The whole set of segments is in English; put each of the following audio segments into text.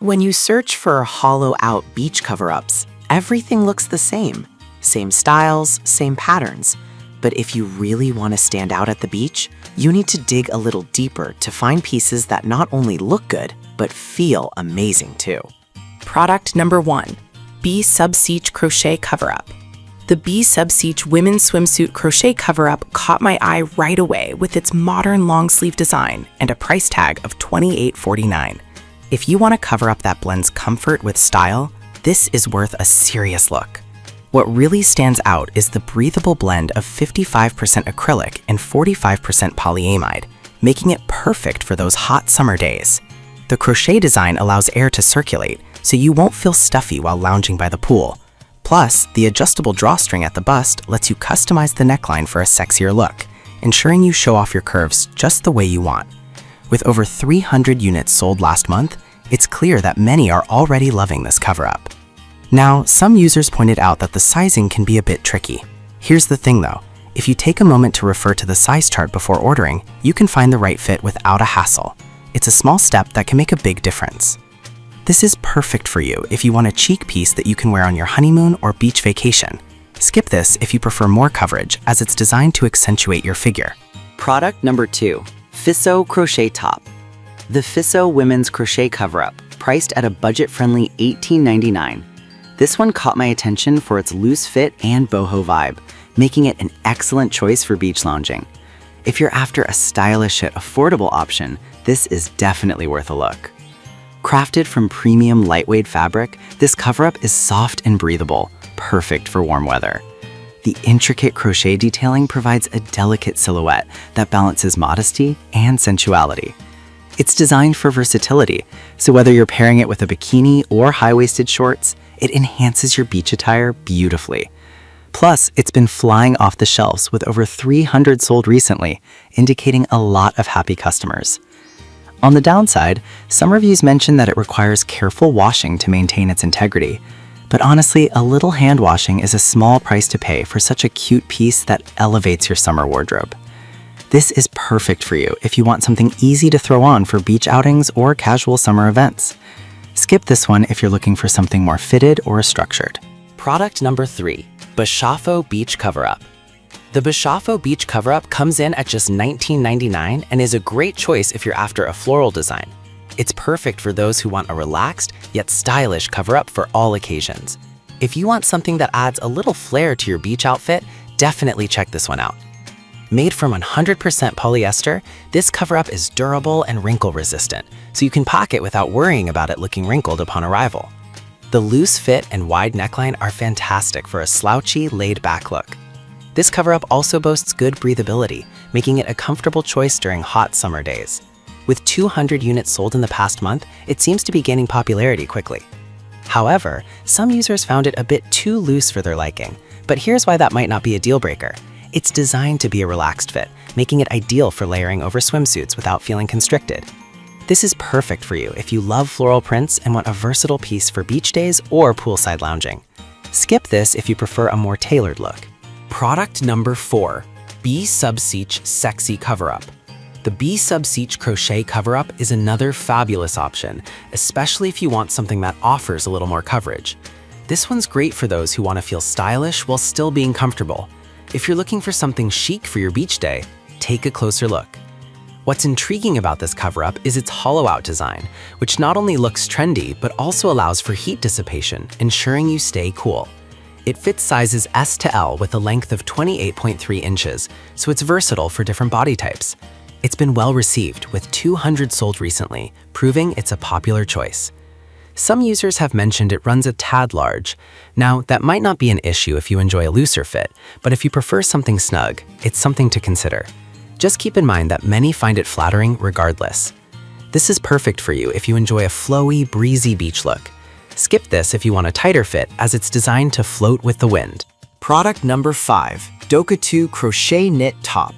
When you search for hollow-out beach cover-ups, everything looks the same. Same styles, same patterns. But if you really want to stand out at the beach, you need to dig a little deeper to find pieces that not only look good, but feel amazing too. Product number 1, B Subsiege Crochet Cover-Up. The B Subsiege women's swimsuit crochet cover-up caught my eye right away with its modern long-sleeve design and a price tag of $28.49. If you want a cover-up that blends comfort with style, this is worth a serious look. What really stands out is the breathable blend of 55% acrylic and 45% polyamide, making it perfect for those hot summer days. The crochet design allows air to circulate, so you won't feel stuffy while lounging by the pool. Plus, the adjustable drawstring at the bust lets you customize the neckline for a sexier look, ensuring you show off your curves just the way you want. With over 300 units sold last month, it's clear that many are already loving this cover-up. Now, some users pointed out that the sizing can be a bit tricky. Here's the thing though, if you take a moment to refer to the size chart before ordering, you can find the right fit without a hassle. It's a small step that can make a big difference. This is perfect for you if you want a chic piece that you can wear on your honeymoon or beach vacation. Skip this if you prefer more coverage, as it's designed to accentuate your figure. Product number 2, Fisso Crochet Top. The Fisso Women's Crochet Cover-Up, priced at a budget-friendly $18.99. This one caught my attention for its loose fit and boho vibe, making it an excellent choice for beach lounging. If you're after a stylish yet affordable option, this is definitely worth a look. Crafted from premium lightweight fabric, this cover-up is soft and breathable, perfect for warm weather. The intricate crochet detailing provides a delicate silhouette that balances modesty and sensuality. It's designed for versatility, so whether you're pairing it with a bikini or high-waisted shorts, it enhances your beach attire beautifully. Plus, it's been flying off the shelves with over 300 sold recently, indicating a lot of happy customers. On the downside, some reviews mention that it requires careful washing to maintain its integrity. But honestly, a little hand washing is a small price to pay for such a cute piece that elevates your summer wardrobe. This is perfect for you if you want something easy to throw on for beach outings or casual summer events. Skip this one if you're looking for something more fitted or structured. Product number 3, Bashafo Beach Cover-Up. The Bashafo Beach Cover-Up comes in at just $19.99 and is a great choice if you're after a floral design. It's perfect for those who want a relaxed yet stylish cover-up for all occasions. If you want something that adds a little flair to your beach outfit, definitely check this one out. Made from 100% polyester, this cover-up is durable and wrinkle-resistant, so you can pack it without worrying about it looking wrinkled upon arrival. The loose fit and wide neckline are fantastic for a slouchy, laid-back look. This cover-up also boasts good breathability, making it a comfortable choice during hot summer days. With 200 units sold in the past month, it seems to be gaining popularity quickly. However, some users found it a bit too loose for their liking, but here's why that might not be a deal breaker. It's designed to be a relaxed fit, making it ideal for layering over swimsuits without feeling constricted. This is perfect for you if you love floral prints and want a versatile piece for beach days or poolside lounging. Skip this if you prefer a more tailored look. Product number 4, B Subsiege Sexy Cover-Up. The B Subsiege Crochet Cover-Up is another fabulous option, especially if you want something that offers a little more coverage. This one's great for those who want to feel stylish while still being comfortable. If you're looking for something chic for your beach day, take a closer look. What's intriguing about this cover-up is its hollow-out design, which not only looks trendy, but also allows for heat dissipation, ensuring you stay cool. It fits sizes S to L with a length of 28.3 inches, so it's versatile for different body types. It's been well received, with 200 sold recently, proving it's a popular choice. Some users have mentioned it runs a tad large. Now, that might not be an issue if you enjoy a looser fit, but if you prefer something snug, it's something to consider. Just keep in mind that many find it flattering regardless. This is perfect for you if you enjoy a flowy, breezy beach look. Skip this if you want a tighter fit, as it's designed to float with the wind. Product number 5, Doka 2 Crochet Knit Top.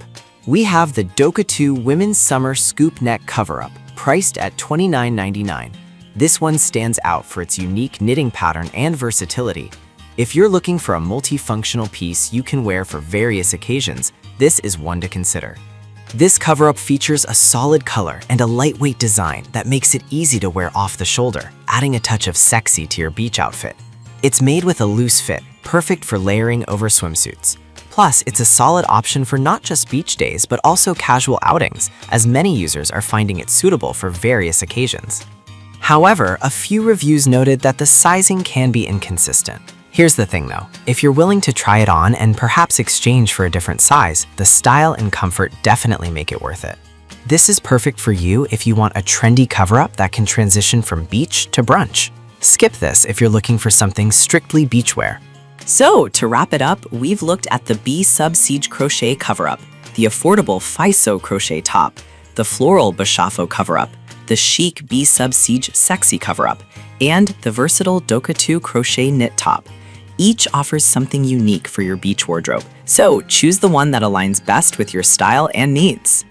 We have the Doka 2 Women's Summer Scoop Neck Cover-Up, priced at $29.99. This one stands out for its unique knitting pattern and versatility. If you're looking for a multifunctional piece you can wear for various occasions, this is one to consider. This cover-up features a solid color and a lightweight design that makes it easy to wear off the shoulder, adding a touch of sexy to your beach outfit. It's made with a loose fit, perfect for layering over swimsuits. Plus, it's a solid option for not just beach days, but also casual outings, as many users are finding it suitable for various occasions. However, a few reviews noted that the sizing can be inconsistent. Here's the thing though, if you're willing to try it on and perhaps exchange for a different size, the style and comfort definitely make it worth it. This is perfect for you if you want a trendy cover-up that can transition from beach to brunch. Skip this if you're looking for something strictly beachwear. So, to wrap it up, we've looked at the Bee Sub-Siege Crochet Cover-Up, the affordable FISO Crochet Top, the floral Bashafo Cover-Up, the chic Bee Sub-Siege Sexy Cover-Up, and the versatile Doka 2 Crochet Knit Top. Each offers something unique for your beach wardrobe, so choose the one that aligns best with your style and needs.